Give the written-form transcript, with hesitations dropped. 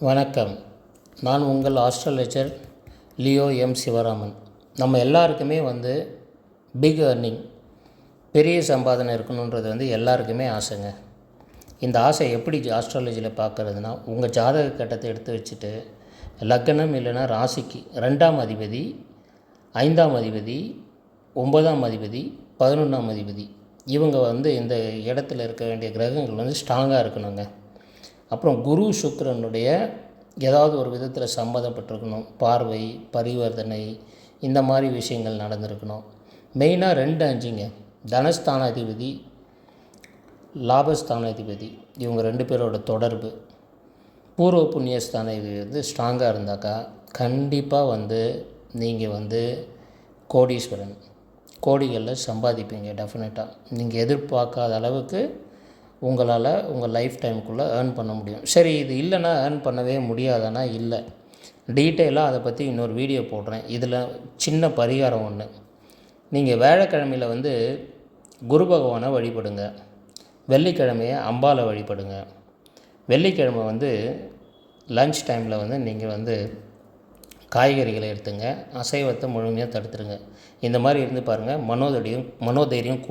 வணக்கம். நான் உங்கள் ஆஸ்ட்ராலஜர் லியோ எம் சிவராமன். நம்ம எல்லாருக்குமே பிக் ஏர்னிங், பெரிய சம்பாதனை இருக்கணுன்றது எல்லாருக்குமே ஆசைங்க. இந்த ஆசை எப்படி ஆஸ்ட்ராலஜியில் பார்க்குறதுனா, உங்கள் ஜாதக கட்டத்தை எடுத்து வச்சுட்டு லக்னம் இல்லைன்னா ராசிக்கு 2ஆம் அதிபதி, 5ஆம் அதிபதி, 9ஆம் அதிபதி, 11ஆம் அதிபதி இவங்க இந்த இடத்துல இருக்க வேண்டிய கிரகங்கள் ஸ்ட்ராங்காக இருக்கணுங்க. அப்புறம் குரு சுக்கிரனுடைய ஏதாவது ஒரு விதத்தில் சம்மந்தப்பட்டிருக்கணும். பார்வை, பரிவர்த்தனை, இந்த மாதிரி விஷயங்கள் நடந்திருக்கணும். மெயினாக 2-5ங்க, தனஸ்தானாதிபதி, லாபஸ்தானாதிபதி இவங்க 2 பேரோட தொடர்பு, பூர்வ புண்ணியஸ்தானாதிபதி ஸ்ட்ராங்காக இருந்தாக்கா கண்டிப்பாக நீங்கள் கோடீஸ்வரன், கோடிகளில் சம்பாதிப்பீங்க. டெஃபினட்டாக நீங்கள் எதிர்பார்க்காத அளவுக்கு உங்களால் உங்கள் லைஃப் டைமுக்குள்ளே ஏர்ன் பண்ண முடியும். சரி, இது இல்லைன்னா ஏர்ன் பண்ணவே முடியாதானா? இல்லை. டீட்டெயிலாக அதை பற்றி இன்னொரு வீடியோ போடுறேன். இதில் சின்ன பரிகாரம் ஒன்று. நீங்கள் வியாழக்கிழமையில் குரு பகவானை வழிபடுங்க. வெள்ளிக்கிழமையை அம்பாவை வழிபடுங்க. வெள்ளிக்கிழமை லன்ச் டைமில் நீங்கள் காய்கறிகளை எடுத்துங்க. அசைவத்தை முழுமையாக தடுத்துருங்க. இந்த மாதிரி இருந்து பாருங்கள், மனோதைரியம்